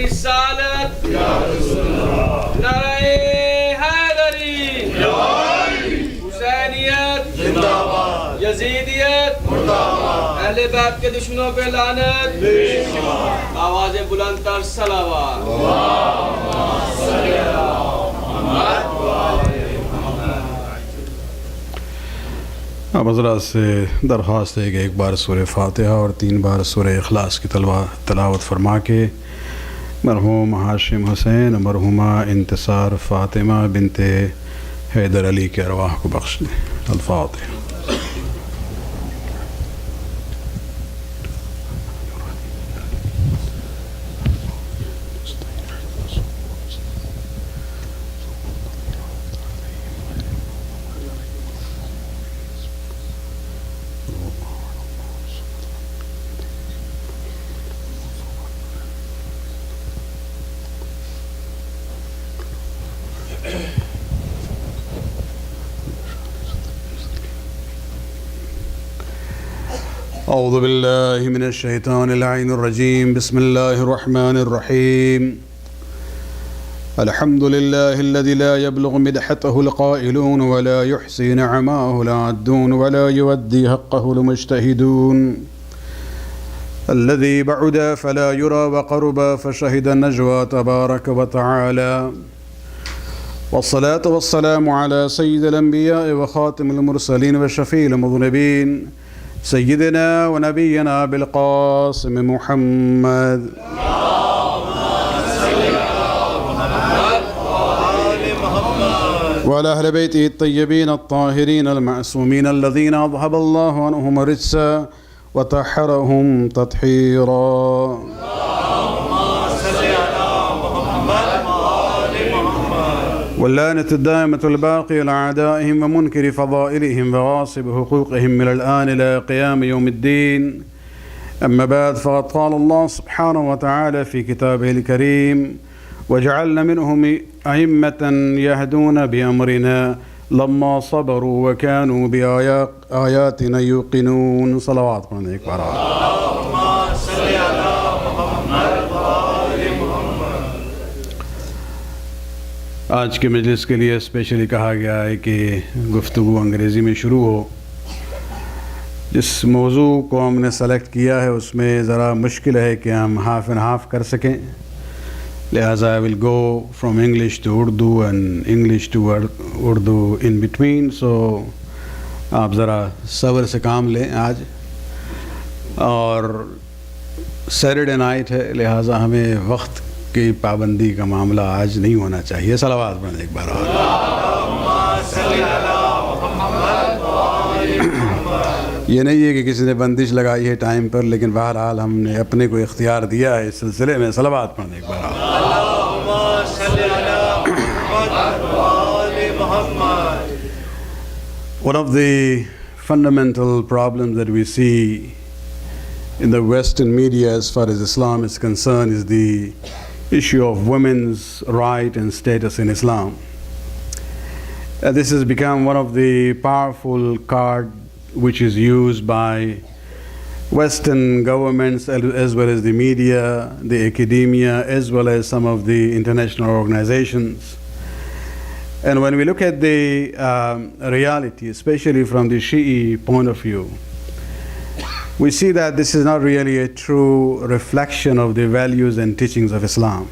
رسالت یا رسول اللہ، نعرہ حیدری حسینیت زندہ باد، یزیدیت مردہ باد، اہل بیت کے دشمنوں پہ لعنت بے شمار، آواز بلند تر صلوات، اللہم صلی علی محمد و آل محمد۔ اب حضرات سے درخواست ہے کہ ایک بار سورہ فاتحہ اور 3 بار سورہ اخلاص کی تلاوت فرما کے مرحوم ہاشم حسین، مرحومہ انتصار فاطمہ بنت حیدر علی کے ارواح کو بخش دیں۔ الفاتحہ۔ اعوذ باللہ من الشیطان اللعین الرجیم، بسم اللہ الرحمن الرحیم۔ الحمد للہ الذی لا يبلغ مدحته القائلون ولا يحصي نعماءه العادون ولا يودي حقه المجتهدون، الذي بعد فلا يرى وقرب فشهد النجوى تبارك وتعالى، والصلاة والسلام على سيد الأنبياء وخاتم المرسلين وشفيع المذنبين سيدنا ونبينا بالقاسم محمد وعلى أهل بيته الطيبين الطاهرين المعصومين الذين أذهب الله عنهم الرجس وطهرهم تطهيرا، واللعنة الدائمة الباقية لأعدائهم ومنكر فضائلهم وغاصب حقوقهم من الآن إلى قيام يوم الدين. أما بعد، فقد قال الله سبحانه وتعالى في كتابه الكريم: وجعلنا منهم أئمة يهدون بأمرنا لما صبروا وكانوا بآياتنا يوقنون۔ صلوات پڑھنے ایک بار آج کے مجلس کے لیے اسپیشلی کہا گیا ہے کہ گفتگو انگریزی میں شروع ہو۔ جس موضوع کو ہم نے سلیکٹ کیا ہے اس میں ذرا مشکل ہے کہ ہم ہاف اینڈ ہاف کر سکیں، لہٰذا I will go from English to Urdu and English to Urdu in between، so آپ ذرا صبر سے کام لیں آج۔ اور سیٹرڈے نائٹ ہے، لہٰذا ہمیں وقت کی پابندی کا معاملہ آج نہیں ہونا چاہیے۔ صلوات پڑھیں ایک بار اور۔ یہ نہیں ہے کہ کسی نے بندش لگائی ہے ٹائم پر، لیکن بہرحال ہم نے اپنے کو اختیار دیا ہے اس سلسلے میں۔ صلوات پڑھیں ایک بار اور۔ One of the fundamental problems that we see in the Western media as far as Islam is concerned is the issue of women's right and status in Islam. This has become one of the powerful card which is used by Western governments as well as the media, the academia, as well as some of the international organizations. And when we look at the reality, especially from the Shi'i point of view, we see that this is not really a true reflection of the values and teachings of Islam.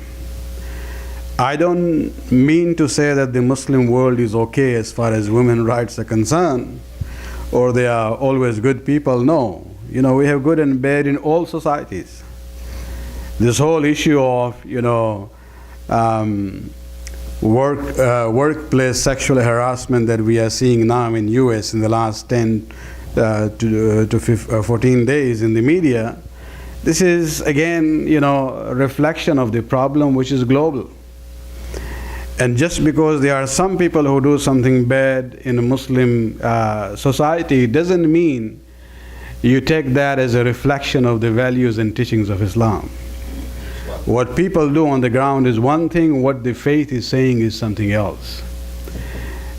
I don't mean to say that the Muslim world is okay as far as women's rights are concerned, or they are always good people. No. You know, we have good and bad in all societies. This whole issue of, workplace sexual harassment that we are seeing now in US in the last 10 to 14 days in the media, this is again, a reflection of the problem which is global. And just because there are some people who do something bad in a Muslim society doesn't mean you take that as a reflection of the values and teachings of Islam. What people do on the ground is one thing, what the faith is saying is something else.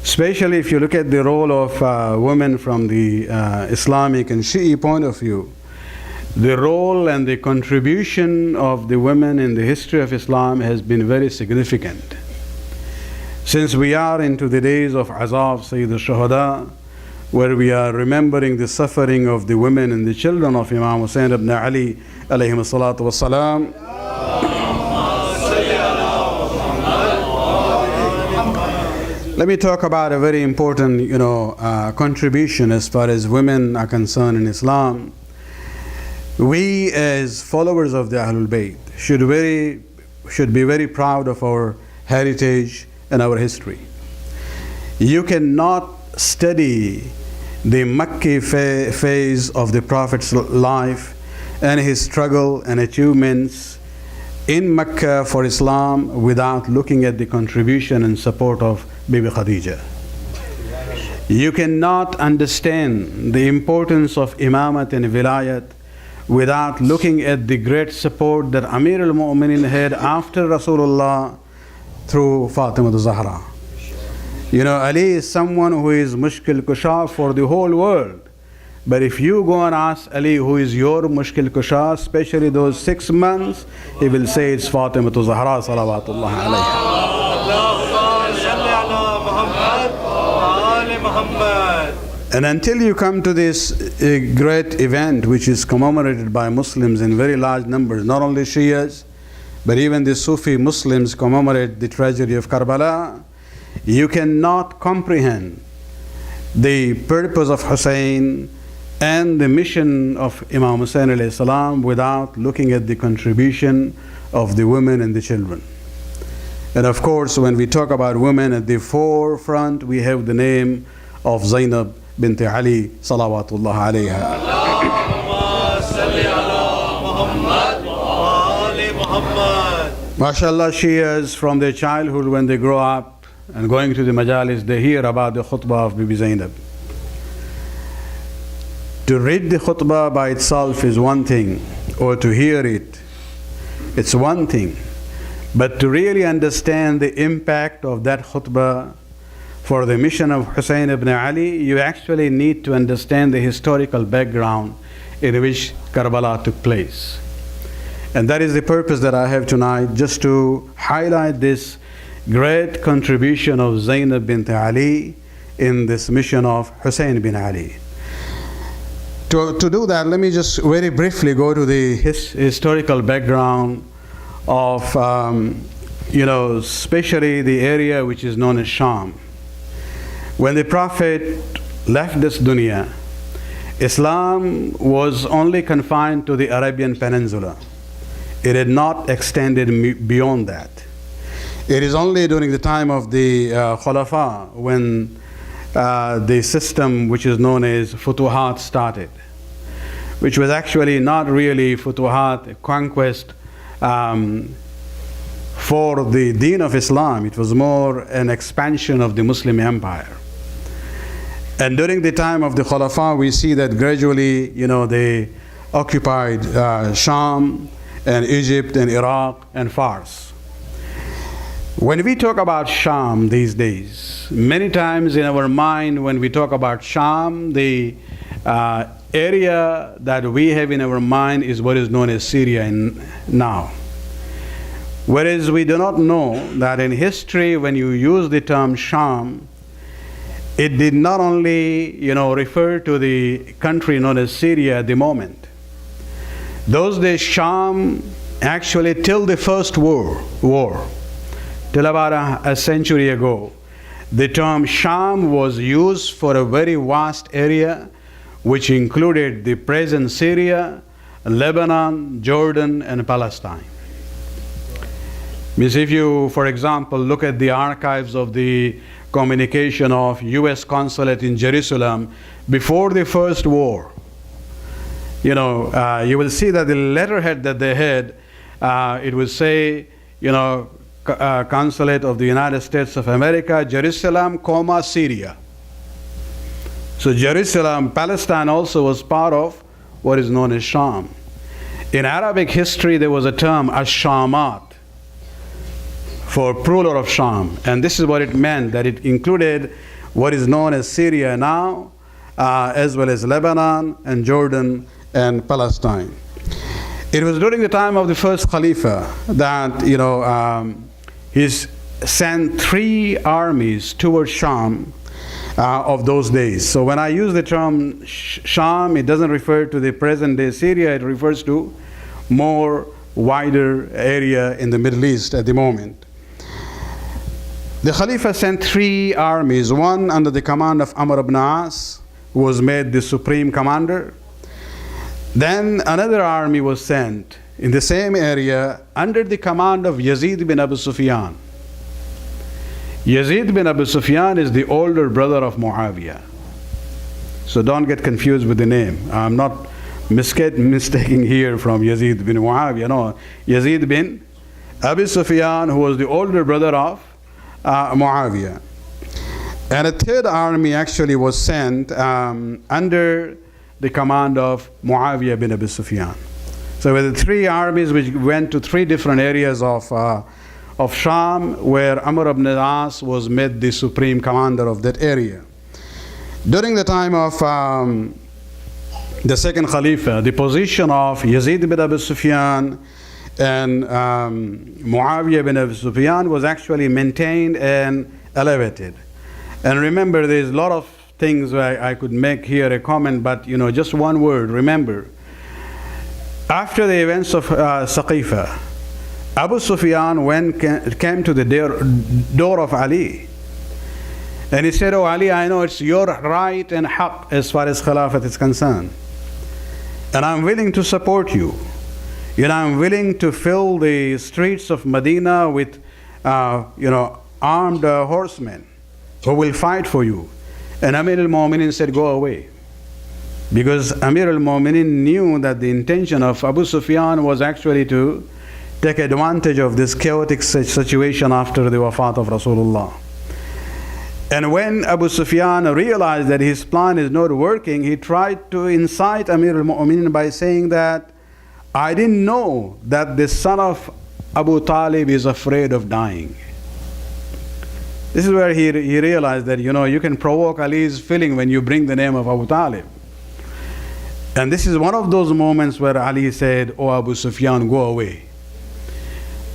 Especially if you look at the role of women from the Islamic and Shi'i point of view, the role and the contribution of the women in the history of Islam has been very significant. Since we are into the days of Azab Sayyid al-Shuhada, where we are remembering the suffering of the women and the children of Imam Hussain ibn Ali alayhi salatu wassalam, let me talk about a very important, contribution as far as women are concerned in Islam. We as followers of the Ahlul Bayt should be very proud of our heritage and our history. You cannot study the Makki phase of the Prophet's life and his struggle and achievements in Mecca for Islam without looking at the contribution and support of Bibi Khadija. You cannot understand the importance of Imamat and Vilayat without looking at the great support that Amir al-Mu'minin had after Rasulullah through Fatima Zahra. Ali is someone who is Mushkil Kusha for the whole world. But if you go and ask Ali who is your Mushkil Kusha, especially those 6 months, he will say it's Fatima Zahra salawatullah alayha. And until you come to this great event which is commemorated by Muslims in very large numbers, not only Shias, but even the Sufi Muslims commemorate the tragedy of Karbala, you cannot comprehend the purpose of Hussein and the mission of Imam Hussain alayhi salam without looking at the contribution of the women and the children. And of course, when we talk about women at the forefront, we have the name of Zainab bint Ali salawatullah alayha. MashaAllah, Shias from their childhood, when they grow up and going to the Majlis, they hear about the Khutba of Bibi Zainab. To read the Khutba by itself is one thing, or to hear it's one thing. But to really understand the impact of that Khutba for the mission of Hussain ibn Ali, you actually need to understand the historical background in which Karbala took place. And that is the purpose that I have tonight, just to highlight this great contribution of Zainab bint Ali in this mission of Hussain bin Ali. To do that, let me just very briefly go to the historical background of, especially the area which is known as Sham. When the Prophet left this dunya, Islam was only confined to the Arabian Peninsula. It had not extended beyond that. It is only during the time of the Khulafa when the system which is known as Futuhat started, which was actually not really Futuhat, conquest for the deen of Islam. It was more an expansion of the Muslim empire. And during the time of the Khulafa, we see that gradually, they occupied Sham and Egypt and Iraq and Fars. When we talk about Sham these days, many times in our mind when we talk about Sham, the area that we have in our mind is what is known as Syria now. Whereas we do not know that in history, when you use the term Sham, it did not only, refer to the country known as Syria at the moment. Those days, Sham, actually till the first war, till about a century ago, the term Sham was used for a very vast area which included the present Syria, Lebanon, Jordan, and Palestine. Means if you, for example, look at the archives of the communication of US consulate in Jerusalem before the first war, you will see that the letterhead that they had, it would say, consulate of the United States of America, Jerusalem, Syria. So Jerusalem, Palestine also was part of what is known as Sham. In Arabic history, there was a term, ash-shamat, for plural of Sham. And this is what it meant, that it included what is known as Syria now, as well as Lebanon and Jordan and Palestine. It was during the time of the first Khalifa that, he sent 3 armies towards Sham of those days. So when I use the term Sham, it doesn't refer to the present day Syria, it refers to more wider area in the Middle East at the moment. The Khalifa sent 3 armies, one under the command of Amr ibn As, who was made the supreme commander. Then another army was sent in the same area under the command of Yazid bin Abu Sufyan. Yazid bin Abu Sufyan is the older brother of Muawiyah. So don't get confused with the name. I'm not mistaking here from Yazid bin Muawiyah. No, Yazid bin Abu Sufyan, who was the older brother of Muawiyah. And a third army actually was sent under the command of Muawiyah bin Abu Sufyan. So with the 3 armies which went to 3 different areas of Sham, where Amr ibn al-As was made the supreme commander of that area. During the time of the second Khalifa, the position of Yazid bin Abu Sufyan and Muawiyah bin Abu Sufyan was actually maintained and elevated. And remember, there's a lot of things where I could make here a comment, but just one word, remember. After the events of Saqifa, Abu Sufyan came to the door of Ali, and he said, "Oh Ali, I know it's your right and haqq as far as Khilafat is concerned, and I'm willing to support you. I'm willing to fill the streets of Medina with armed horsemen who will fight for you." And Amir al-Mu'minin said, "Go away." Because Amir al-Mu'minin knew that the intention of Abu Sufyan was actually to take advantage of this chaotic situation after the wafat of Rasulullah. And when Abu Sufyan realized that his plan is not working, he tried to incite Amir al-Mu'minin by saying that, "I didn't know that the son of Abu Talib is afraid of dying." This is where he realized that, you can provoke Ali's feeling when you bring the name of Abu Talib. And this is one of those moments where Ali said, "Oh Abu Sufyan, go away.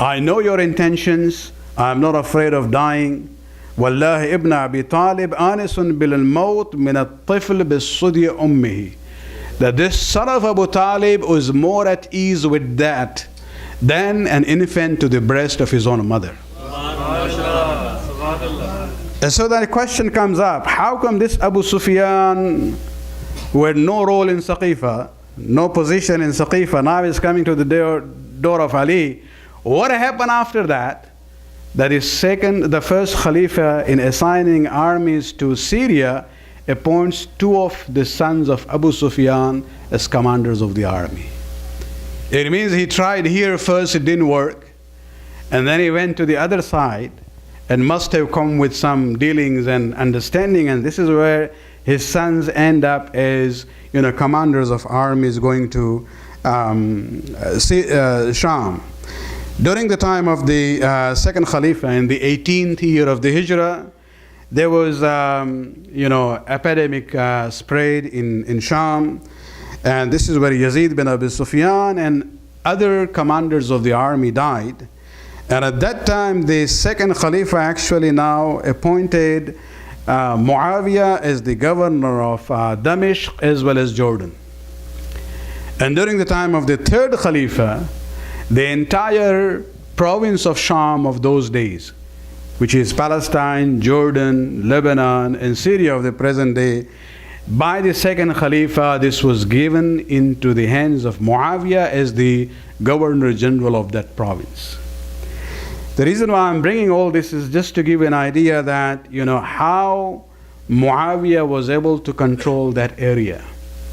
I know your intentions. I'm not afraid of dying. Wallahi ibn Abi Talib anisun bil al-maut min al-tifl bis-sudi ummihi." That this son of Abu Talib was more at ease with that than an infant to the breast of his own mother. And so that question comes up, how come this Abu Sufyan, who had no role in Saqifa, no position in Saqifa, now is coming to the door of Ali? What happened after that? That is the first Khalifa in assigning armies to Syria appoints 2 of the sons of Abu Sufyan as commanders of the army. It means he tried here first, it didn't work. And then he went to the other side and must have come with some dealings and understanding. And this is where his sons end up as commanders of armies going to Sham. During the time of the second Khalifa, in the 18th year of the Hijrah, there was epidemic spread in Sham, and this is where Yazid bin Abi Sufyan and other commanders of the army died. And at that time, the second Khalifa actually now appointed Muawiyah as the governor of Damashq as well as Jordan. And during the time of the third Khalifa, the entire province of Sham of those days, which is Palestine, Jordan, Lebanon, and Syria of the present day, by the second Khalifa, this was given into the hands of Muawiyah as the Governor General of that province. The reason why I'm bringing all this is just to give an idea that, how Muawiyah was able to control that area.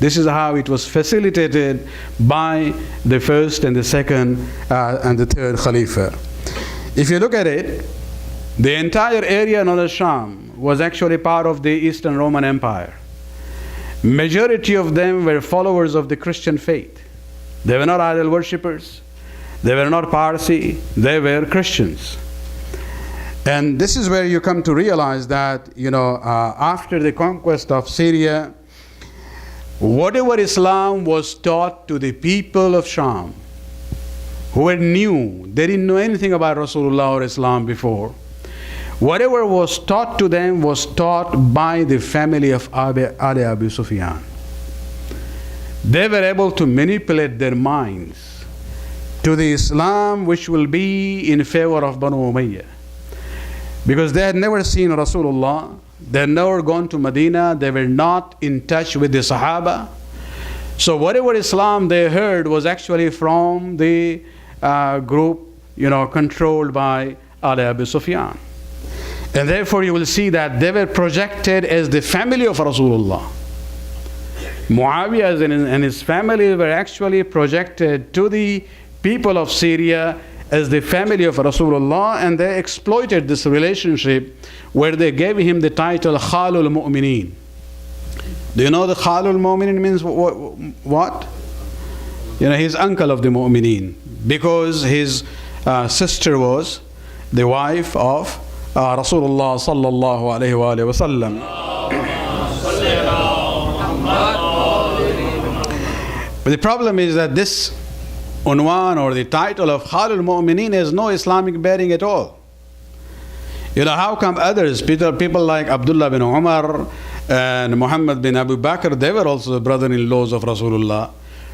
This is how it was facilitated by the first and the second and the third Khalifa. If you look at it, the entire area known as Sham was actually part of the Eastern Roman Empire. Majority of them were followers of the Christian faith. They were not idol worshippers. They were not Parsi, they were Christians. And this is where you come to realize that, after the conquest of Syria, whatever Islam was taught to the people of Sham, who were new, they didn't know anything about Rasulullah or Islam before. Whatever was taught to them was taught by the family of Ali Abu Sufyan. They were able to manipulate their minds to the Islam which will be in favor of Banu Umayyah. Because they had never seen Rasulullah, they had never gone to Medina, they were not in touch with the Sahaba. So whatever Islam they heard was actually from the group, controlled by Ali Abu Sufyan. And therefore you will see that they were projected as the family of Rasulullah. Muawiyah and his family were actually projected to the people of Syria as the family of Rasulullah, and they exploited this relationship where they gave him the title Khalul Mu'mineen. Do you know the Khalul Mu'mineen means what? He's uncle of the Mu'mineen, because his sister was the wife of Rasulullah sallallahu alayhi wa sallam. But the problem is that this unwan or the title of Khalul Mu'mineen has no Islamic bearing at all. How come others, people like Abdullah bin Umar and Muhammad bin Abu Bakr, they were also the brother-in-laws of Rasulullah.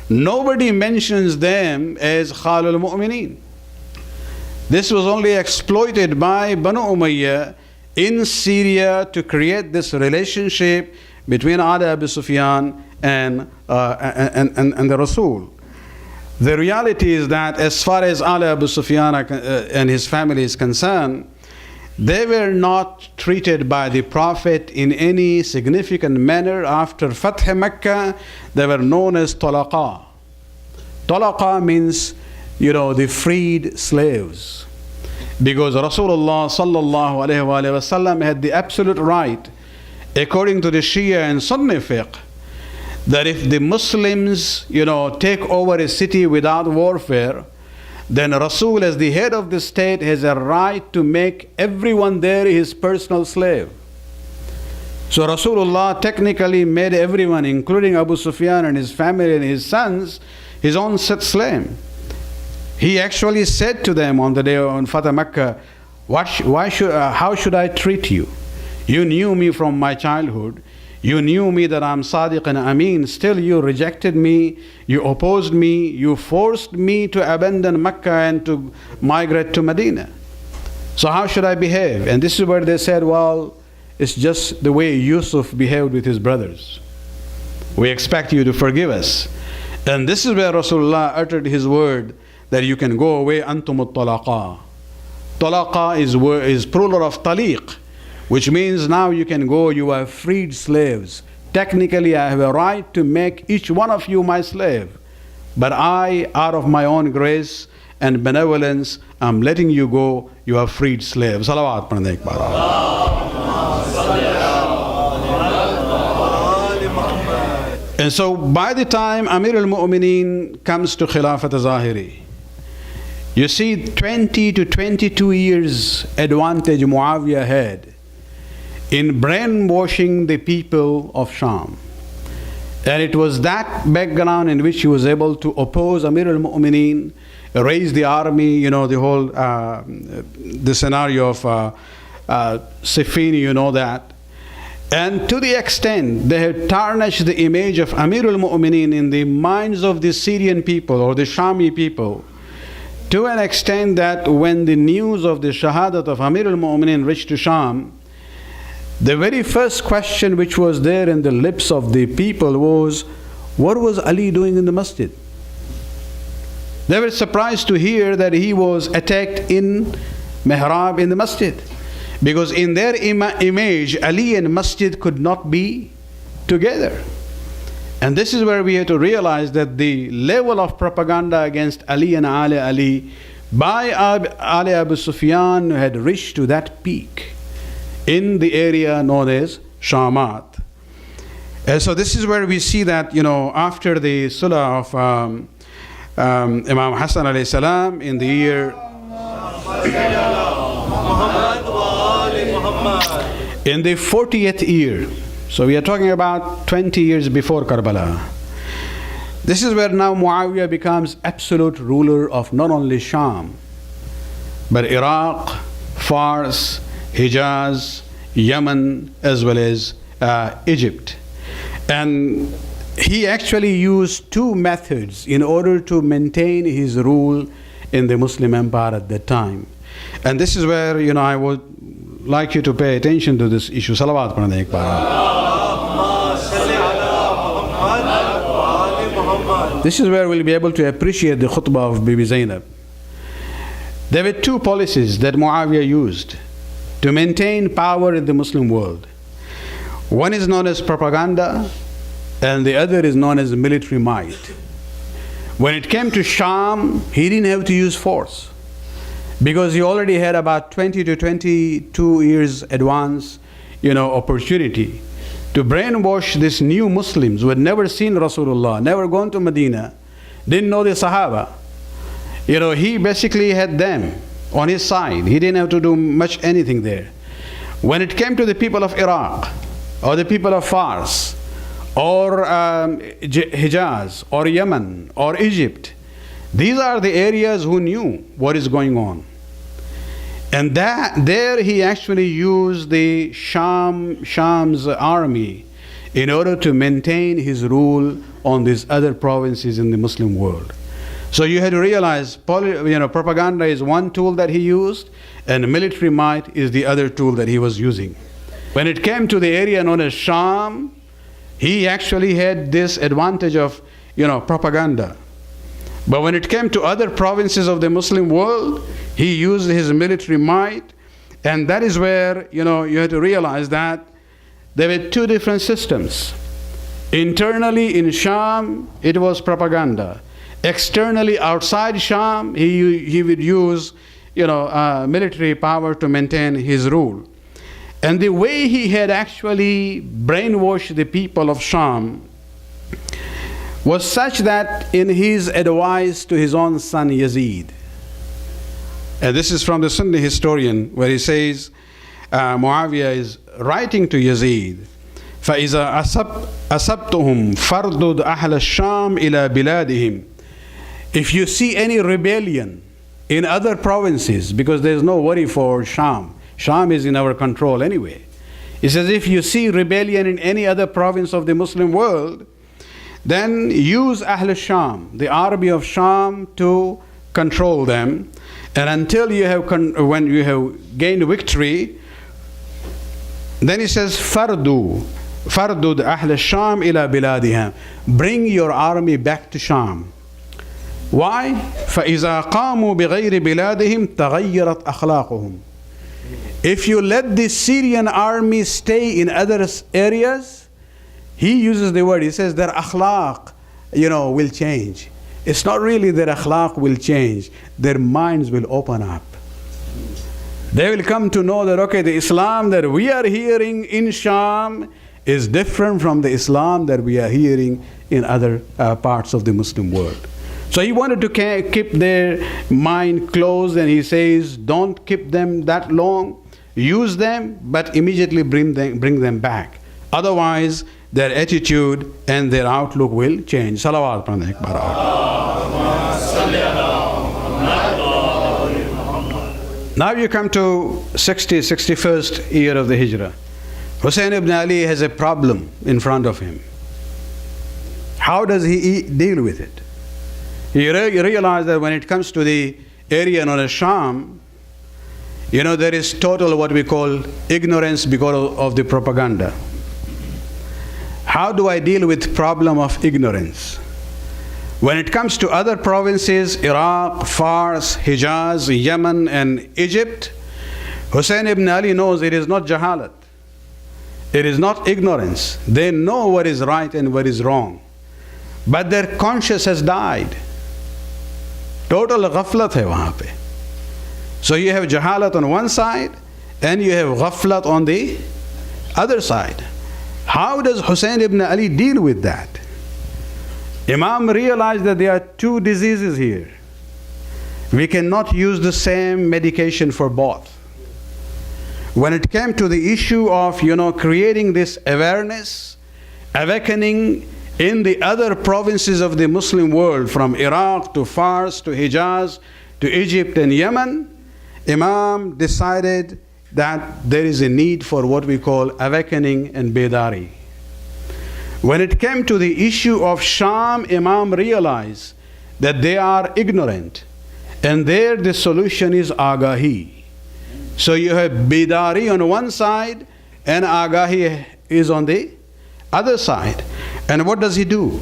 Nobody mentions them as Khalul Mu'mineen. This was only exploited by Banu Umayyah in Syria to create this relationship between Ali Abu Sufyan and the Rasul. The reality is that as far as Ali Abu Sufyan and his family is concerned, they were not treated by the Prophet in any significant manner. After Fath Makkah, they were known as Talaqa. Talaqa means, the freed slaves. Because Rasulullah sallallahu alayhi wa sallam had the absolute right, according to the Shia and Sunni fiqh, that if the Muslims, take over a city without warfare, then Rasul as the head of the state has a right to make everyone there his personal slave. So Rasulullah technically made everyone, including Abu Sufyan and his family and his sons, his own slave. He actually said to them on the day on Fatah Makkah, how should I treat you? You knew me from my childhood. You knew me that I'm Sadiq and Ameen. Still you rejected me, you opposed me, you forced me to abandon Mecca and to migrate to Medina. So how should I behave? And this is where they said, well, it's just the way Yusuf behaved with his brothers. We expect you to forgive us. And this is where Rasulullah uttered his word that you can go away, antumut talaqa. Talaqa is plural of taliq, which means now you can go, you are freed slaves. Technically, I have a right to make each one of you my slave. But I, out of my own grace and benevolence, I'm letting you go, you are freed slaves. Salawat padne ek baar. And so by the time Amir al-Mu'mineen comes to Khilafat al-Zahiri, you see 20 to 22 years advantage Muawiyah had in brainwashing the people of Sham. And it was that background in which he was able to oppose Amir al-Mu'mineen, raise the army, the whole, the scenario of Siffin, that. And to the extent they had tarnished the image of Amir al-Mu'mineen in the minds of the Syrian people or the Shami people, to an extent that when the news of the shahadat of Amir al-Mu'mineen reached to Sham, the very first question which was there in the lips of the people was, what was Ali doing in the masjid? They were surprised to hear that he was attacked in mihrab in the masjid. Because in their image, Ali and masjid could not be together. And this is where we have to realize that the level of propaganda against Ali and Ali by Ali Abu Sufyan had reached to that peak in the area known as Shamat. And so this is where we see that, after the Sulah of Imam Hassan alayhi salam in the year in the 40th year, so we are talking about 20 years before Karbala. This is where now Muawiyah becomes absolute ruler of not only Sham, but Iraq, Fars, Hijaz, Yemen, as well as Egypt. And he actually used two methods in order to maintain his rule in the Muslim empire at that time. And this is where, I would like you to pay attention to this issue. Salawat padhne ek baar. This is where we'll be able to appreciate the khutbah of Bibi Zainab. There were two policies that Muawiyah used to maintain power in the Muslim world. One is known as propaganda, and the other is known as military might. When it came to Sham, he didn't have to use force, because he already had about 20 to 22 years advance, opportunity to brainwash these new Muslims who had never seen Rasulullah, never gone to Medina, didn't know the Sahaba. He basically had them on his side. He didn't have to do much anything there. When it came to the people of Iraq, or the people of Fars, or Hijaz, or Yemen, or Egypt, these are the areas who knew what is going on. And there he actually used the Sham's army in order to maintain his rule on these other provinces in the Muslim world. So you had to realize, propaganda is one tool that he used, and military might is the other tool that he was using. When it came to the area known as Sham, he actually had this advantage of, propaganda. But when it came to other provinces of the Muslim world, he used his military might. And that is where, you had to realize that there were two different systems. Internally in Sham, it was propaganda. Externally outside Sham, he would use, military power to maintain his rule. And the way he had actually brainwashed the people of Sham was such that in his advice to his own son Yazid, and this is from the Sunni historian, where he says, Muawiyah is writing to Yazid, فَإِذَا أَصَبْتُهُمْ فَرْدُدْ أَهْلَ الشَّامِ إِلَى بِلَادِهِمْ. If you see any rebellion in other provinces, because there's no worry for Sham, Sham is in our control anyway. He says, if you see rebellion in any other province of the Muslim world, then use Ahl Sham, the army of Sham, to control them. And until you have, when you have gained victory, then he says, Fardud Ahl Sham ila biladihim. Bring your army back to Sham. Why? فَإِذَا قَامُوا بِغَيْرِ بِلَادِهِمْ تَغَيَّرَتْ أَخْلَاقُهُم. If you let the Syrian army stay in other areas, he uses the word, he says their akhlaq, will change. It's not really their akhlaq will change, their minds will open up. They will come to know that, okay, the Islam that we are hearing in Sham is different from the Islam that we are hearing in other parts of the Muslim world. So he wanted to keep their mind closed, and he says, don't keep them that long, use them, but immediately bring them back. Otherwise, their attitude and their outlook will change. Salawat. Now you come to 61st year of the Hijrah. Hussein ibn Ali has a problem in front of him. How does he deal with it? You realize that when it comes to the area known as Sham, there is total what we call ignorance because of the propaganda. How do I deal with problem of ignorance? When it comes to other provinces, Iraq, Fars, Hijaz, Yemen, and Egypt, Hussein ibn Ali knows it is not jahalat. It is not ignorance. They know what is right and what is wrong. But their conscience has died. Total ghaflat hai wahan pe. So you have jahalat on one side and you have ghaflat on the other side. How does Hussein ibn Ali deal with that? Imam realized that there are two diseases here. We cannot use the same medication for both. When it came to the issue of, creating this awareness, awakening, in the other provinces of the Muslim world, from Iraq to Fars to Hijaz to Egypt and Yemen, Imam decided that there is a need for what we call awakening and bedari. When it came to the issue of Sham, Imam realized that they are ignorant, and there the solution is agahi. So you have bedari on one side and agahi is on the other side. And what does he do?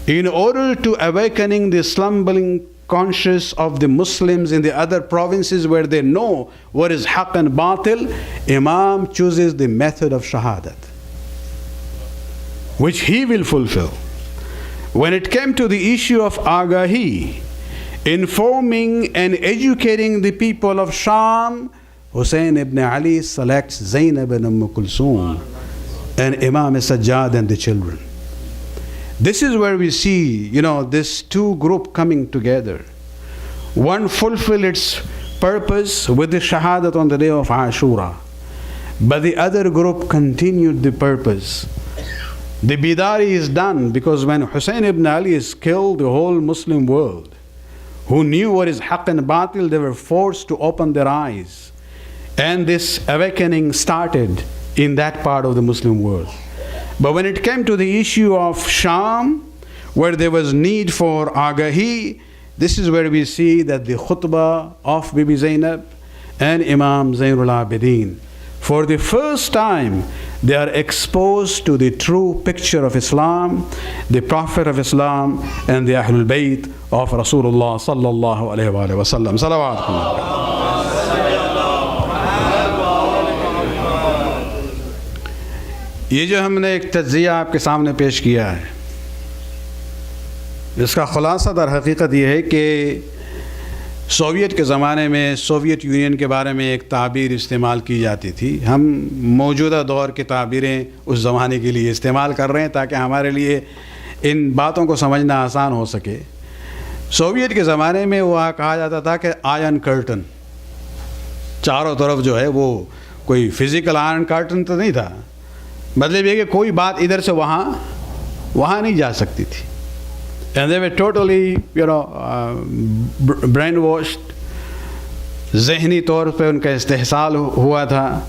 In order to awakening the slumbering conscience of the Muslims in the other provinces where they know what is haqq and batil, Imam chooses the method of shahadat, which he will fulfill. When it came to the issue of agahi, informing and educating the people of Sham, Hussein ibn Ali selects Zainab and Kulthum and Imam Sajjad and the children. This is where we see, this two group coming together. One fulfill its purpose with the shahadat on the day of Ashura, but the other group continued the purpose. The bidari is done because when Hussein ibn Ali is killed, the whole Muslim world, who knew what is haqq and batil, they were forced to open their eyes. And this awakening started in that part of the Muslim world. But when it came to the issue of Sham, where there was need for agahi, this is where we see that the khutbah of Bibi Zainab and Imam Zainul Abidin, for the first time, they are exposed to the true picture of Islam, the Prophet of Islam, and the Ahlul Bayt of Rasulullah sallallahu alayhi wa sallam. Salawat. یہ جو ہم نے ایک تجزیہ آپ کے سامنے پیش کیا ہے، اس کا خلاصہ در حقیقت یہ ہے کہ سوویت کے زمانے میں سوویت یونین کے بارے میں ایک تعبیر استعمال کی جاتی تھی. ہم موجودہ دور کی تعبیریں اس زمانے کے لیے استعمال کر رہے ہیں تاکہ ہمارے لیے ان باتوں کو سمجھنا آسان ہو سکے. سوویت کے زمانے میں وہ کہا جاتا تھا کہ آئرن کرٹن، چاروں طرف جو ہے وہ کوئی فزیکل آئرن کرٹن تو نہیں تھا، مطلب یہ کہ کوئی بات ادھر سے وہاں نہیں جا سکتی تھی. And they were totally, brainwashed. ذہنی طور پہ ان کا استحصال ہوا تھا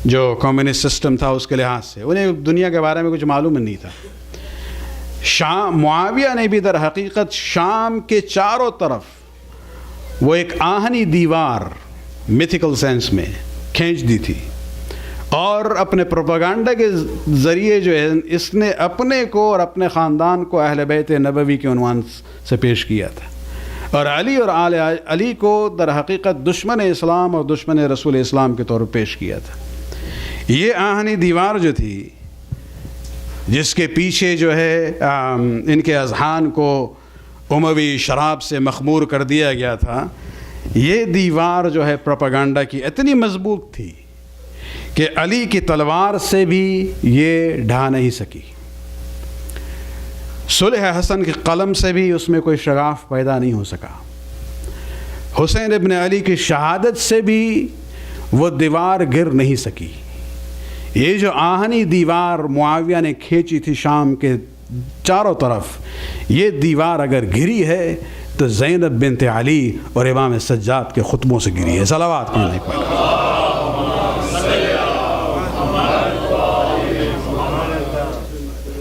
جو کمیونسٹ سسٹم تھا اس کے لحاظ سے. انہیں دنیا کے بارے میں کچھ معلوم نہیں تھا. شام، معاویہ نے بھی در حقیقت شام کے چاروں طرف وہ ایک آہنی دیوار میتھیکل سینس میں کھینچ دی تھی، اور اپنے پروپیگنڈا کے ذریعے جو ہے اس نے اپنے کو اور اپنے خاندان کو اہل بیت نبوی کے عنوان سے پیش کیا تھا، اور علی اور آل علی کو در حقیقت دشمن اسلام اور دشمن رسول اسلام کے طور پر پیش کیا تھا. یہ آہنی دیوار جو تھی جس کے پیچھے جو ہے ان کے اذہان کو اموی شراب سے مخمور کر دیا گیا تھا، یہ دیوار جو ہے پروپیگنڈا کی اتنی مضبوط تھی کہ علی کی تلوار سے بھی یہ ڈھا نہیں سکی. صلح حسن کے قلم سے بھی اس میں کوئی شگاف پیدا نہیں ہو سکا. حسین ابن علی کی شہادت سے بھی وہ دیوار گر نہیں سکی. یہ جو آہنی دیوار معاویہ نے کھینچی تھی شام کے چاروں طرف، یہ دیوار اگر گری ہے تو زینب بنت علی اور امام سجاد کے خطبوں سے گری ہے. صلوات پڑھنے پر.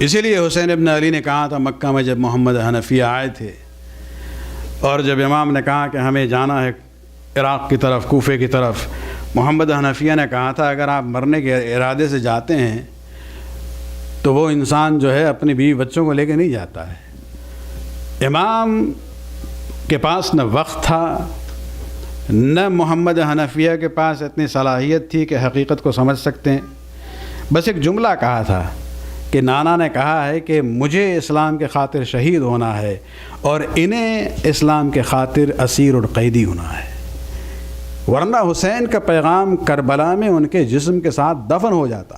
اسی لیے حسین ابن علی نے کہا تھا مکہ میں جب محمد حنفیہ آئے تھے، اور جب امام نے کہا کہ ہمیں جانا ہے عراق کی طرف، کوفے کی طرف، محمد حنفیہ نے کہا تھا اگر آپ مرنے کے ارادے سے جاتے ہیں تو وہ انسان جو ہے اپنی بیوی بچوں کو لے کے نہیں جاتا ہے. امام کے پاس نہ وقت تھا، نہ محمد حنفیہ کے پاس اتنی صلاحیت تھی کہ حقیقت کو سمجھ سکتے ہیں. بس ایک جملہ کہا تھا کہ نانا نے کہا ہے کہ مجھے اسلام کے خاطر شہید ہونا ہے اور انہیں اسلام کے خاطر اسیر اور قیدی ہونا ہے، ورنہ حسین کا پیغام کربلا میں ان کے جسم کے ساتھ دفن ہو جاتا.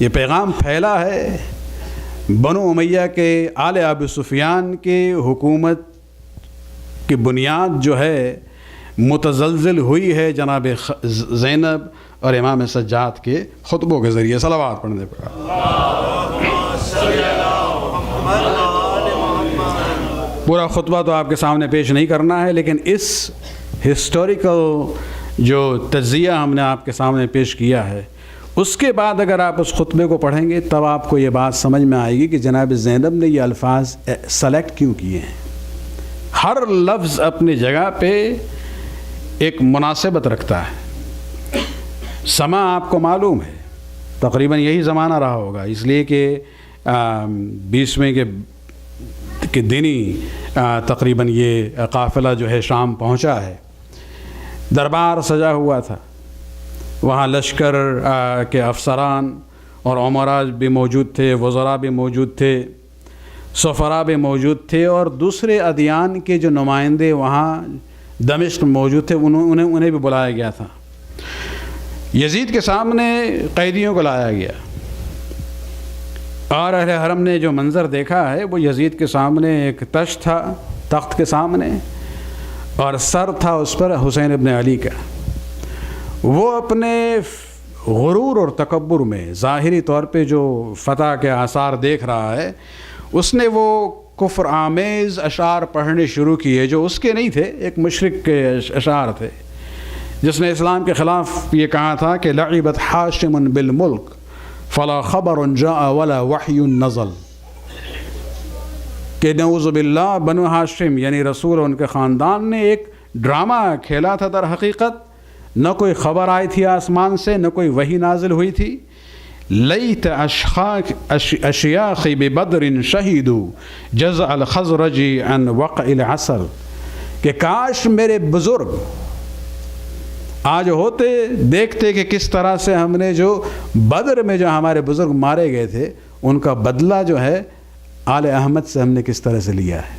یہ پیغام پھیلا ہے، بنو امیہ کے آل ابو سفیان کے حکومت کی بنیاد جو ہے متزلزل ہوئی ہے جناب زینب اور امام سجاد کے خطبوں کے ذریعے. صلوات پڑھنے پر. پورا خطبہ تو آپ کے سامنے پیش نہیں کرنا ہے، لیکن اس ہسٹوریکل جو تجزیہ ہم نے آپ کے سامنے پیش کیا ہے، اس کے بعد اگر آپ اس خطبے کو پڑھیں گے تب آپ کو یہ بات سمجھ میں آئے گی کہ جناب زینب نے یہ الفاظ سلیکٹ کیوں کیے ہیں۔ ہر لفظ اپنی جگہ پہ ایک مناسبت رکھتا ہے۔ سما آپ کو معلوم ہے، تقریباً یہی زمانہ رہا ہوگا، اس لیے کہ 20ویں کے دن ہی تقریباً یہ قافلہ جو ہے شام پہنچا ہے۔ دربار سجا ہوا تھا، وہاں لشکر کے افسران اور عمراء بھی موجود تھے، وزراء بھی موجود تھے، سفراء بھی موجود تھے، اور دوسرے ادیان کے جو نمائندے وہاں دمشق موجود تھے انہیں بھی بلایا گیا تھا۔ یزید کے سامنے قیدیوں کو لایا گیا، اور اہل حرم نے جو منظر دیکھا ہے وہ یزید کے سامنے ایک تشت تھا، تخت کے سامنے، اور سر تھا اس پر حسین ابن علی کا۔ وہ اپنے غرور اور تکبر میں ظاہری طور پہ جو فتح کے آثار دیکھ رہا ہے، اس نے وہ کفر آمیز اشعار پڑھنے شروع کیے جو اس کے نہیں تھے، ایک مشرک کے اشعار تھے، جس نے اسلام کے خلاف یہ کہا تھا کہ لعبت حاشم بالملک فلا خبر جاء ولا وحی نزل، کہ نعوذ باللہ بنو ہاشم یعنی رسول اور ان کے خاندان نے ایک ڈرامہ کھیلا تھا، در حقیقت نہ کوئی خبر آئی تھی آسمان سے، نہ کوئی وحی نازل ہوئی تھی۔ لیت اشیاخ ببدر شہیدوا جزع الخزرج عن وقع العسل، کہ کاش میرے بزرگ آج ہوتے، دیکھتے کہ کس طرح سے ہم نے جو بدر میں جو ہمارے بزرگ مارے گئے تھے ان کا بدلہ جو ہے آل احمد سے ہم نے کس طرح سے لیا ہے۔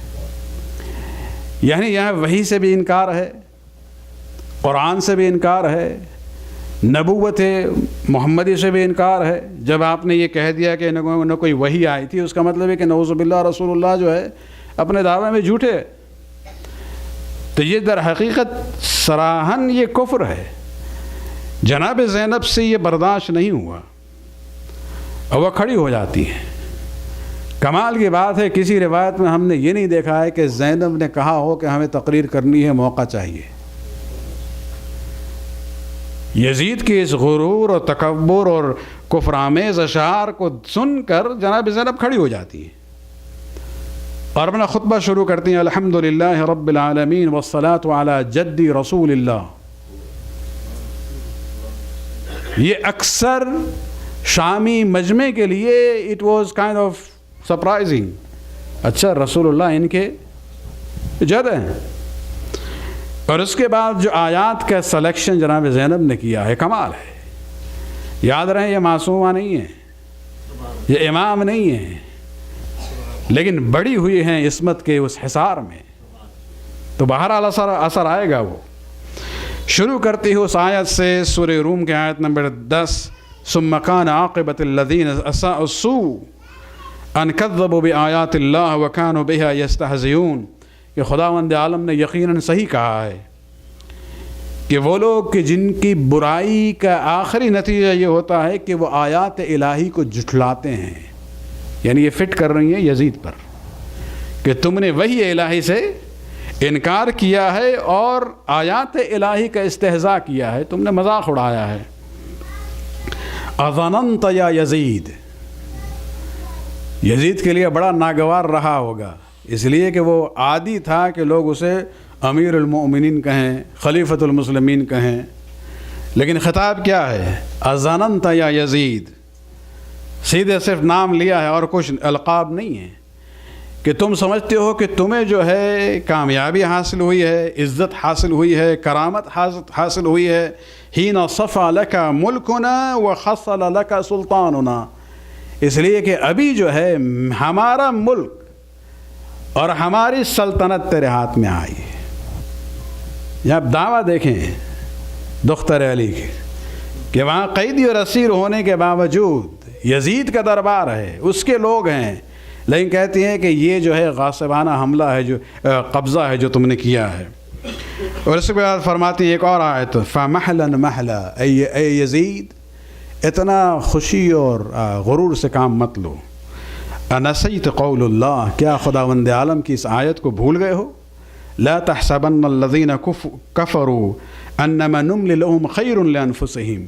یعنی یہاں وحی سے بھی انکار ہے، قرآن سے بھی انکار ہے، نبوت محمدی سے بھی انکار ہے۔ جب آپ نے یہ کہہ دیا کہ نہ کوئی وحی آئی تھی، اس کا مطلب ہے کہ نعوذ باللہ رسول اللہ جو ہے اپنے دعوے میں جھوٹے۔ تو یہ در حقیقت صراحاً یہ کفر ہے۔ جناب زینب سے یہ برداشت نہیں ہوا اور وہ کھڑی ہو جاتی ہے۔ کمال کی بات ہے، کسی روایت میں ہم نے یہ نہیں دیکھا ہے کہ زینب نے کہا ہو کہ ہمیں تقریر کرنی ہے، موقع چاہیے۔ یزید کے اس غرور اور تکبر اور کفرآمیز اشعار کو سن کر جناب زینب کھڑی ہو جاتی ہیں اور اپنا خطبہ شروع کرتی ہیں، الحمدللہ رب العالمین والصلاة علی جد رسول اللہ۔ یہ اکثر شامی مجمع کے لیے it was kind of surprising, اچھا رسول اللہ ان کے جد ہیں۔ اور اس کے بعد جو آیات کا سلیکشن جناب زینب نے کیا ہے کمال ہے۔ یاد رہے یہ معصومہ نہیں ہے، یہ امام نہیں ہے، لیکن بڑی ہوئی ہیں عصمت کے اس حصار میں، تو بہرحال اثر آئے گا۔ وہ شروع کرتی ہے اس آیت سے، سورہ روم کے آیت نمبر 10، ثم كان عاقبة الذين اساءوا السوء ان كذبوا بآيات الله وكانوا بها يستهزئون، کہ خداوند عالم نے یقیناً صحیح کہا ہے کہ وہ لوگ کہ جن کی برائی کا آخری نتیجہ یہ ہوتا ہے کہ وہ آیات الہی کو جھٹلاتے ہیں، یعنی یہ فٹ کر رہی ہیں یزید پر کہ تم نے وحی الہی سے انکار کیا ہے اور آیات الہی کا استہزاء کیا ہے، تم نے مذاق اڑایا ہے۔ اظننت یا یزید، یزید کے لیے بڑا ناگوار رہا ہوگا، اس لیے کہ وہ عادی تھا کہ لوگ اسے امیر المؤمنین کہیں، خلیفۃ المسلمین کہیں، لیکن خطاب کیا ہے؟ اظننت یا یزید، سیدھے صرف نام لیا ہے اور کچھ القاب نہیں ہے، کہ تم سمجھتے ہو کہ تمہیں جو ہے کامیابی حاصل ہوئی ہے، عزت حاصل ہوئی ہے، کرامت حاصل ہوئی ہے، حین صفا لک ملکنا وخصل لک سلطاننا، اس لیے کہ ابھی جو ہے ہمارا ملک اور ہماری سلطنت تیرے ہاتھ میں آئی ہے۔ یہ آپ دعویٰ دیکھیں دختر علی کے کہ وہاں قیدی اور اسیر ہونے کے باوجود یزید کا دربار ہے، اس کے لوگ ہیں، لیکن کہتی ہیں کہ یہ جو ہے غاصبانہ حملہ ہے، جو قبضہ ہے جو تم نے کیا ہے۔ اور اس کے بعد فرماتی ایک اور آیت، فَمَحْلًا مَحْلًا، اے یزید اتنا خوشی اور غرور سے کام مت لو، انسیت قول اللہ، کیا خداوند عالم کی اس آیت کو بھول گئے ہو؟ لا تحسبن الذین کفروا انما نملی لهم خیر لانفسہم،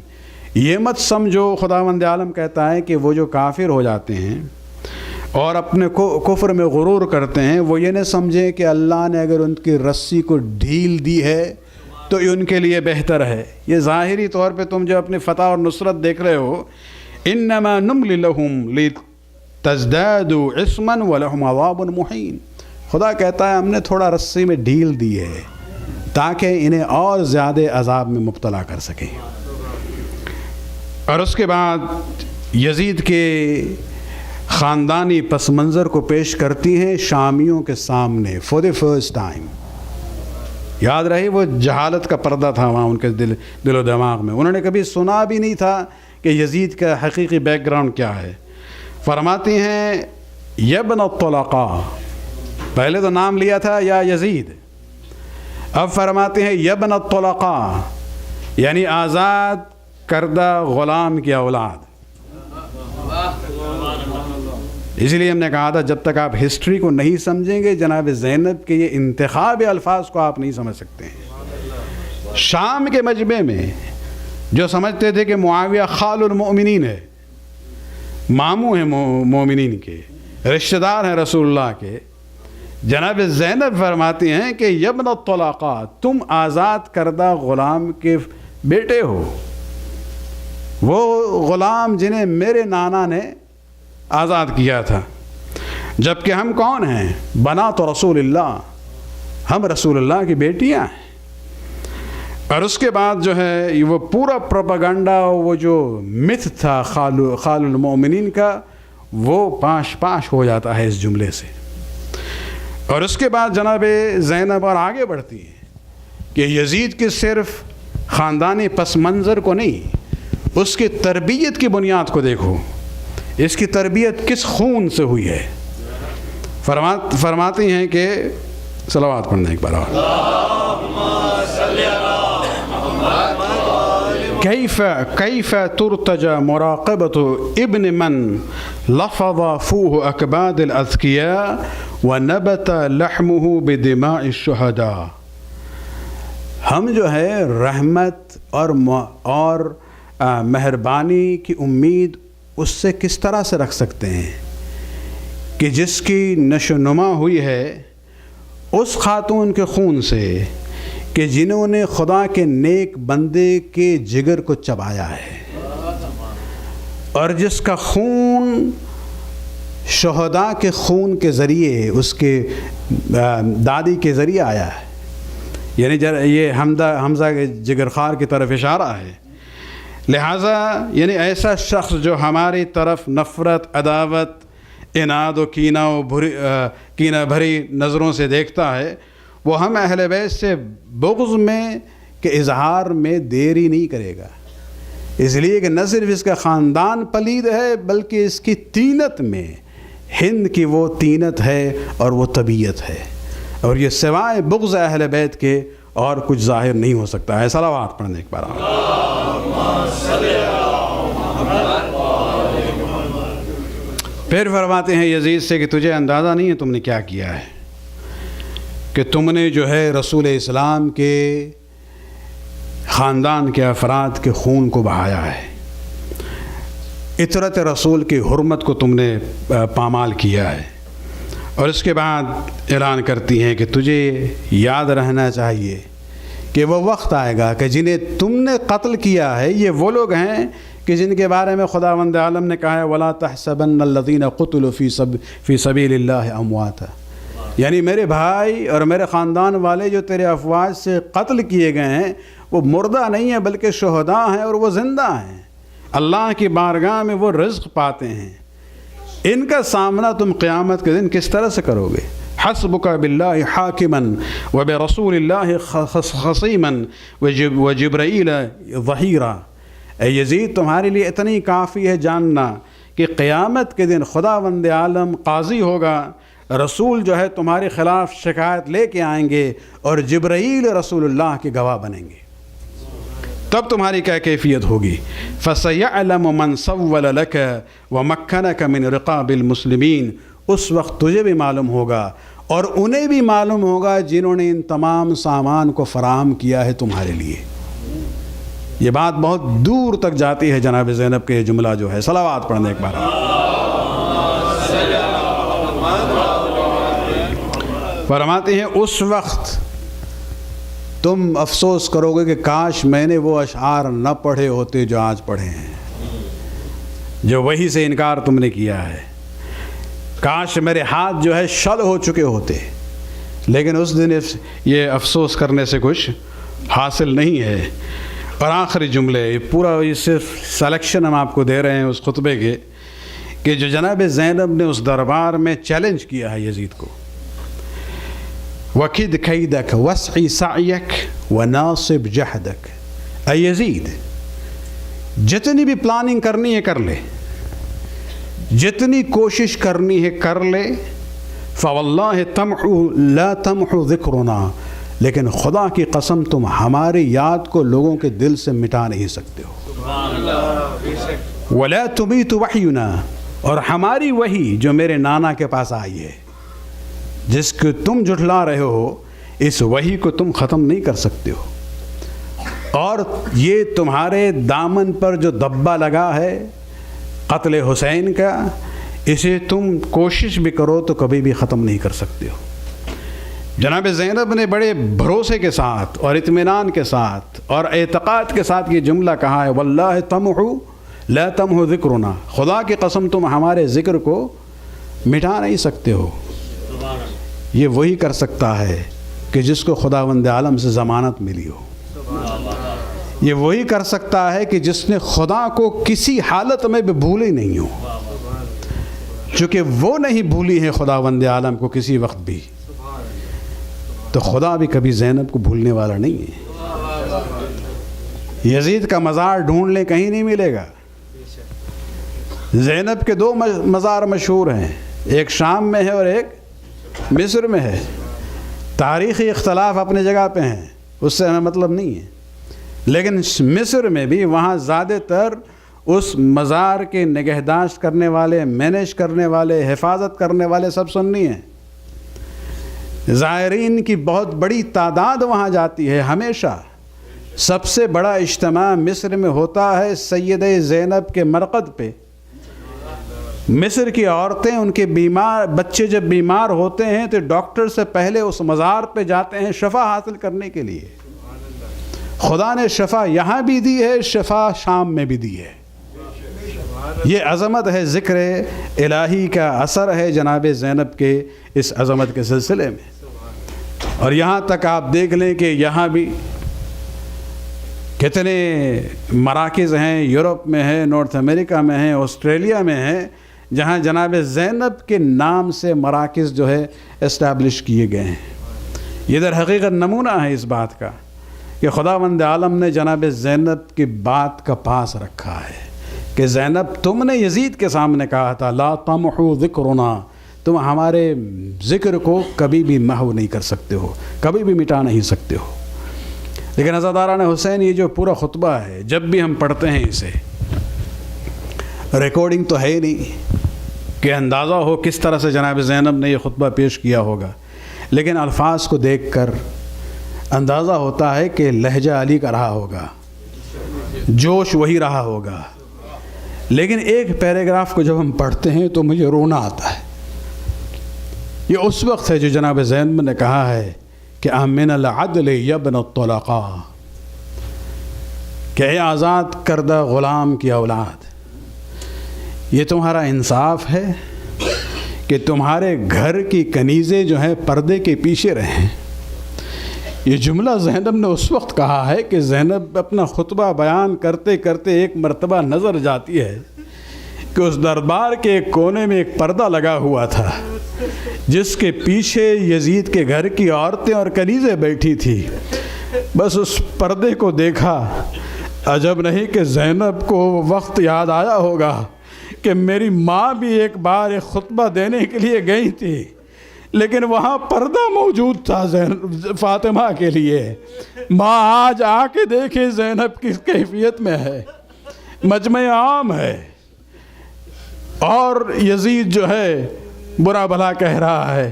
یہ مت سمجھو، خداوند عالم کہتا ہے کہ وہ جو کافر ہو جاتے ہیں اور اپنے کفر میں غرور کرتے ہیں، وہ یہ نہ سمجھیں کہ اللہ نے اگر ان کی رسی کو ڈھیل دی ہے تو یہ ان کے لیے بہتر ہے۔ یہ ظاہری طور پہ تم جو اپنی فتح اور نصرت دیکھ رہے ہو، انما نملی لهم لتزدادوا عصما ولهم عذاب مہین، خدا کہتا ہے ہم نے تھوڑا رسی میں ڈھیل دی ہے تاکہ انہیں اور زیادہ عذاب میں مبتلا کر سکیں۔ اور اس کے بعد یزید کے خاندانی پس منظر کو پیش کرتی ہیں شامیوں کے سامنے فور دی فرسٹ ٹائم۔ یاد رہے وہ جہالت کا پردہ تھا وہاں ان کے دل و دماغ میں، انہوں نے کبھی سنا بھی نہیں تھا کہ یزید کا حقیقی بیک گراؤنڈ کیا ہے۔ فرماتی ہیں یبن الطلقاء، پہلے تو نام لیا تھا یا یزید، اب فرماتے ہیں یبن الطلقاء، یعنی آزاد کردہ غلام کی اولاد۔ اس لیے ہم نے کہا تھا جب تک آپ ہسٹری کو نہیں سمجھیں گے جناب زینب کے یہ انتخاب الفاظ کو آپ نہیں سمجھ سکتے ہیں۔ شام کے مجمع میں جو سمجھتے تھے کہ معاویہ خال المؤمنین ہے، ماموں ہیں مومنین کے، رشتہ دار ہیں رسول اللہ کے، جناب زینب فرماتی ہیں کہ یبن الطلقاء، تم آزاد کردہ غلام کے بیٹے ہو، وہ غلام جنہیں میرے نانا نے آزاد کیا تھا، جبکہ ہم کون ہیں؟ بنات رسول اللہ، ہم رسول اللہ کی بیٹیاں ہیں۔ اور اس کے بعد جو ہے وہ پورا پروپیگنڈا، وہ جو متھ تھا خال المؤمنین کا، وہ پاش ہو جاتا ہے اس جملے سے۔ اور اس کے بعد جناب زینب اور آگے بڑھتی ہیں کہ یزید کے صرف خاندانی پس منظر کو نہیں، اس کی تربیت کی بنیاد کو دیکھو، اس کی تربیت کس خون سے ہوئی ہے۔ فرماتی ہیں کہ صلوات پڑھنا ایک بار اور، کیف ترتجى مراقبة ابن من لفظ فوه اکباد الاذکیاء ونبت لحمه بدماء الشہداء۔ ہم جو ہے رحمت اور مہربانی کی امید اس سے کس طرح سے رکھ سکتے ہیں کہ جس کی نشو نما ہوئی ہے اس خاتون کے خون سے کہ جنہوں نے خدا کے نیک بندے کے جگر کو چبایا ہے، اور جس کا خون شہداء کے خون کے ذریعے، اس کے دادی کے ذریعے آیا ہے، یعنی یہ حمزہ کے جگر خار کی طرف اشارہ ہے۔ لہٰذا یعنی ایسا شخص جو ہماری طرف نفرت، عداوت، عناد و کینہ بھری نظروں سے دیکھتا ہے، وہ ہم اہل بیت سے بغض میں کے اظہار میں دیری نہیں کرے گا، اس لیے کہ نہ صرف اس کا خاندان پلید ہے بلکہ اس کی تینت میں ہند کی وہ تینت ہے اور وہ طبیعت ہے، اور یہ سوائے بغض اہل بیت کے اور کچھ ظاہر نہیں ہو سکتا ہے۔ صلوات پڑھنے ایک بار۔ پھر فرماتے ہیں یزید سے کہ تجھے اندازہ نہیں ہے تم نے کیا کیا ہے، کہ تم نے جو ہے رسول اسلام کے خاندان کے افراد کے خون کو بہایا ہے، عطرت رسول کی حرمت کو تم نے پامال کیا ہے۔ اور اس کے بعد اعلان کرتی ہیں کہ تجھے یاد رہنا چاہیے کہ وہ وقت آئے گا کہ جنہیں تم نے قتل کیا ہے یہ وہ لوگ ہیں کہ جن کے بارے میں خداوند عالم نے کہا ہے وَلَا تَحْسَبَنَّ الَّذِينَ قُتِلُوا فِي سَبِيلِ اللَّهِ أَمْوَاتًا، یعنی میرے بھائی اور میرے خاندان والے جو تیرے افواج سے قتل کیے گئے ہیں وہ مردہ نہیں ہیں بلکہ شہداء ہیں، اور وہ زندہ ہیں، اللہ کی بارگاہ میں وہ رزق پاتے ہیں۔ ان کا سامنا تم قیامت کے دن کس طرح سے کرو گے؟ حسبک باللہ حاکما وبرسول اللہ خصیما وجبرائیل ظہیرا، اے یزید تمہارے لیے اتنی کافی ہے جاننا کہ قیامت کے دن خداوند عالم قاضی ہوگا، رسول جو ہے تمہارے خلاف شکایت لے کے آئیں گے، اور جبرائیل رسول اللہ کے گواہ بنیں گے۔ تب تمہاری کیا کیفیت ہوگی. فَسَيَعْلَمُ مَنْ سَوَّلَ لَكَ وَمَكَّنَكَ مِنْ رِقَابِ الْمُسْلِمِينَ. اس وقت تجھے بھی معلوم ہوگا اور انہیں بھی معلوم ہوگا جنہوں نے ان تمام سامان کو فراہم کیا ہے تمہارے لیے. یہ بات بہت دور تک جاتی ہے جناب زینب کے یہ جملہ جو ہے. صلوات پڑھنے ایک بار. فرماتے ہیں اس وقت تم افسوس کرو گے کہ کاش میں نے وہ اشعار نہ پڑھے ہوتے جو آج پڑھے ہیں، جو وحی سے انکار تم نے کیا ہے. کاش میرے ہاتھ جو ہے شل ہو چکے ہوتے. لیکن اس دن یہ افسوس کرنے سے کچھ حاصل نہیں ہے. اور آخری جملے، یہ پورا یہ صرف سلیکشن ہم آپ کو دے رہے ہیں اس خطبے کے، کہ جو جناب زینب نے اس دربار میں چیلنج کیا ہے یزید کو. وَكِدْ كَيْدَكَ وَاسْعِ سَعْيَكَ وَنَاصِبْ جَحْدَكَ. اے یزید، جتنی بھی پلاننگ کرنی ہے کر لے، جتنی کوشش کرنی ہے کر لے. فَوَاللَّهِ تَمْحُ لَا تَمْحُ ذِكْرُنَا. لیکن خدا کی قسم تم ہماری یاد کو لوگوں کے دل سے مٹا نہیں سکتے ہو. وَلَا تُبِيتُ وَحْيُنَا. اور ہماری وحی جو میرے نانا کے پاس آئی ہے، جس کو تم جھٹلا رہے ہو، اس وحی کو تم ختم نہیں کر سکتے ہو. اور یہ تمہارے دامن پر جو دبا لگا ہے قتل حسین کا، اسے تم کوشش بھی کرو تو کبھی بھی ختم نہیں کر سکتے ہو. جناب زینب نے بڑے بھروسے کے ساتھ اور اطمینان کے ساتھ اور اعتقاد کے ساتھ یہ جملہ کہا ہے، واللہ تمحو لا تمحو ذکرنا. خدا کی قسم تم ہمارے ذکر کو مٹا نہیں سکتے ہو. یہ وہی کر سکتا ہے کہ جس کو خداوند عالم سے ضمانت ملی ہو. یہ وہی کر سکتا ہے کہ جس نے خدا کو کسی حالت میں بھی بھولی نہیں ہو. چونکہ وہ نہیں بھولی ہے خداوند عالم کو کسی وقت بھی، تو خدا بھی کبھی زینب کو بھولنے والا نہیں ہے. یزید کا مزار ڈھونڈ لیں کہیں نہیں ملے گا. زینب کے 2 مزار مشہور ہیں، ایک شام میں ہے اور ایک مصر میں ہے. تاریخی اختلاف اپنی جگہ پہ ہیں، اس سے ہمیں مطلب نہیں ہے. لیکن مصر میں بھی وہاں زیادہ تر اس مزار کے نگہداشت کرنے والے، مینیج کرنے والے، حفاظت کرنے والے سب سنی ہیں. زائرین کی بہت بڑی تعداد وہاں جاتی ہے ہمیشہ. سب سے بڑا اجتماع مصر میں ہوتا ہے سید زینب کے مرقد پہ. مصر کی عورتیں، ان کے بچے جب بیمار ہوتے ہیں تو ڈاکٹر سے پہلے اس مزار پہ جاتے ہیں شفا حاصل کرنے کے لیے. خدا نے شفا یہاں بھی دی ہے، شفا شام میں بھی دی ہے. یہ عظمت ہے، ذکر الہی کا اثر ہے جناب زینب کے اس عظمت کے سلسلے میں. اور یہاں تک آپ دیکھ لیں کہ یہاں بھی کتنے مراکز ہیں، یورپ میں ہیں، نارتھ امریکہ میں ہیں، آسٹریلیا میں ہیں، جہاں جناب زینب کے نام سے مراکز جو ہے اسٹیبلش کیے گئے ہیں. یہ در حقیقت نمونہ ہے اس بات کا کہ خداوند عالم نے جناب زینب کی بات کا پاس رکھا ہے کہ زینب، تم نے یزید کے سامنے کہا تھا لا تمحو ذکرنا، تم ہمارے ذکر کو کبھی بھی محو نہیں کر سکتے ہو، کبھی بھی مٹا نہیں سکتے ہو. لیکن عزاداران حسین، یہ جو پورا خطبہ ہے جب بھی ہم پڑھتے ہیں اسے، ریکارڈنگ تو ہے نہیں کہ اندازہ ہو کس طرح سے جناب زینب نے یہ خطبہ پیش کیا ہوگا، لیکن الفاظ کو دیکھ کر اندازہ ہوتا ہے کہ لہجہ علی کا رہا ہوگا، جوش وہی رہا ہوگا. لیکن ایک پیراگراف کو جب ہم پڑھتے ہیں تو مجھے رونا آتا ہے. یہ اس وقت ہے جو جناب زینب نے کہا ہے کہ امن العدل یبن الطلقاء، کہ اے آزاد کردہ غلام کی اولاد، یہ تمہارا انصاف ہے کہ تمہارے گھر کی کنیزیں جو ہیں پردے کے پیچھے رہیں. یہ جملہ زینب نے اس وقت کہا ہے کہ زینب اپنا خطبہ بیان کرتے کرتے ایک مرتبہ نظر جاتی ہے کہ اس دربار کے ایک کونے میں ایک پردہ لگا ہوا تھا جس کے پیچھے یزید کے گھر کی عورتیں اور کنیزیں بیٹھی تھی. بس اس پردے کو دیکھا، عجب نہیں کہ زینب کو وقت یاد آیا ہوگا کہ میری ماں بھی ایک بار ایک خطبہ دینے کے لیے گئی تھی. لیکن وہاں پردہ موجود تھا فاطمہ کے لیے. ماں آج آ کے دیکھے زینب کس کیفیت میں ہے، مجمع عام ہے، اور یزید جو ہے برا بھلا کہہ رہا ہے.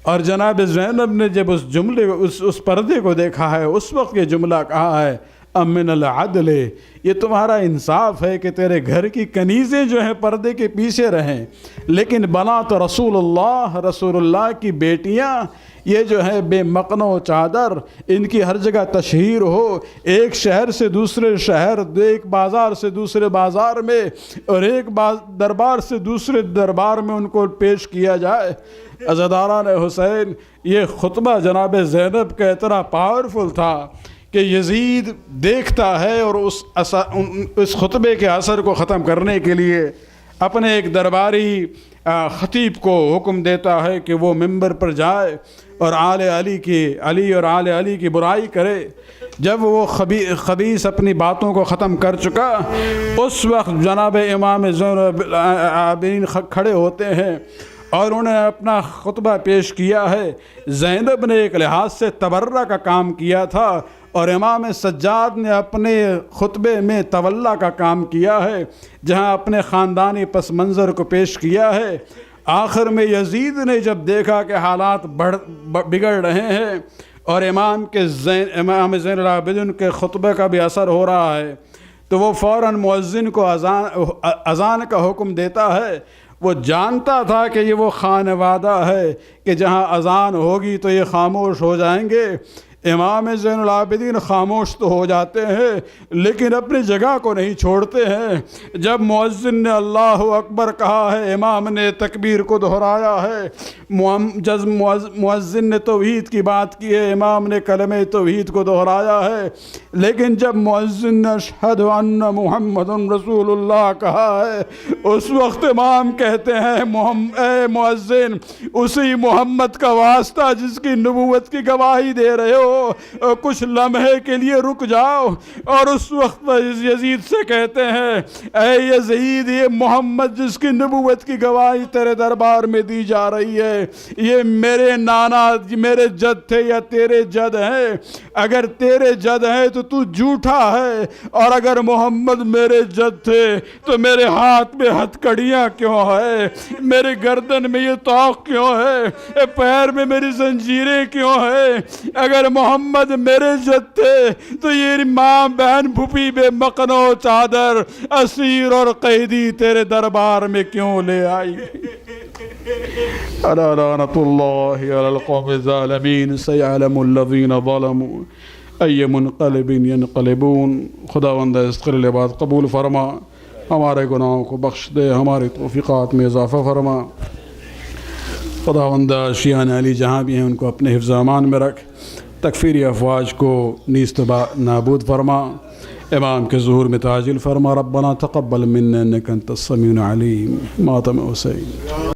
اور جناب زینب نے جب اس جملے اس پردے کو دیکھا ہے، اس وقت یہ جملہ کہا ہے امن العدل، یہ تمہارا انصاف ہے کہ تیرے گھر کی کنیزیں جو ہیں پردے کے پیچھے رہیں، لیکن بنا تو رسول اللہ کی بیٹیاں یہ جو ہے بے مقن و چادر، ان کی ہر جگہ تشہیر ہو، ایک شہر سے دوسرے شہر، ایک بازار سے دوسرے بازار میں، اور ایک دربار سے دوسرے دربار میں ان کو پیش کیا جائے. عزاداران حسین، یہ خطبہ جناب زینب کا اتنا پاورفل تھا کہ یزید دیکھتا ہے اور اس خطبے کے اثر کو ختم کرنے کے لیے اپنے ایک درباری خطیب کو حکم دیتا ہے کہ وہ ممبر پر جائے اور علی اور آل علی کی برائی کرے. جب وہ خبیث اپنی باتوں کو ختم کر چکا، اس وقت جناب امام زین العابدین کھڑے ہوتے ہیں اور انہیں اپنا خطبہ پیش کیا ہے. زینب نے ایک لحاظ سے تبرہ کا کام کیا تھا، اور امام سجاد نے اپنے خطبے میں تولا کا کام کیا ہے، جہاں اپنے خاندانی پس منظر کو پیش کیا ہے. آخر میں یزید نے جب دیکھا کہ حالات بگڑ رہے ہیں اور امام زین العابدین کے خطبے کا بھی اثر ہو رہا ہے، تو وہ فوراً مؤذن کو اذان کا حکم دیتا ہے. وہ جانتا تھا کہ یہ وہ خانوادہ ہے کہ جہاں اذان ہوگی تو یہ خاموش ہو جائیں گے. امام زین العابدین خاموش تو ہو جاتے ہیں لیکن اپنی جگہ کو نہیں چھوڑتے ہیں. جب مؤذن نے اللہ اکبر کہا ہے، امام نے تکبیر کو دہرایا ہے، جب مؤذن نے توحید کی بات کی ہے، امام نے کلمہ توحید کو دہرایا ہے، لیکن جب مؤذن نے اشہد ان محمد رسول اللہ کہا ہے، اس وقت امام کہتے ہیں اے مؤذن، اسی محمد کا واسطہ جس کی نبوت کی گواہی دے رہے ہو، کچھ لمحے کے لیے رک جاؤ. اور اس وقت یزید سے کہتے ہیں اے یزید، یہ محمد جس کی نبوت کی گواہی تیرے دربار میں دی جا رہی ہے، یہ میرے نانا میرے جد تھے یا تیرے جد ہیں؟ اگر تیرے جد ہیں تو تو جھوٹا ہے، اور اگر محمد میرے جد تھے تو میرے ہاتھ میں ہتھکڑیاں کیوں ہے، میرے گردن میں یہ طوق کیوں ہے، پیر میں میری زنجیریں کیوں ہیں؟ اگر محمد میرے جد تھے تو یہ ماں بہن پھوپھی بے مقن و چادر، اسیر اور قیدی تیرے دربار میں کیوں لے آئی؟ الا لعنت اللہ علی القوم الظالمین سیعلم الذین ظلموا ای منقلب ینقلبون. خداوند استغفر العباد قبول فرما، ہمارے گناہوں کو بخش دے، ہماری توفیقات میں اضافہ فرما. خداوند شیعان علی جہاں بھی ہیں ان کو اپنے حفظ امان میں رکھ، تکفیری افواج کو نیست نابود فرما، امام کے ظہور میں تعجیل فرما. ربنا تقبل منا انک انت السمیع العلیم. ماتم حسین.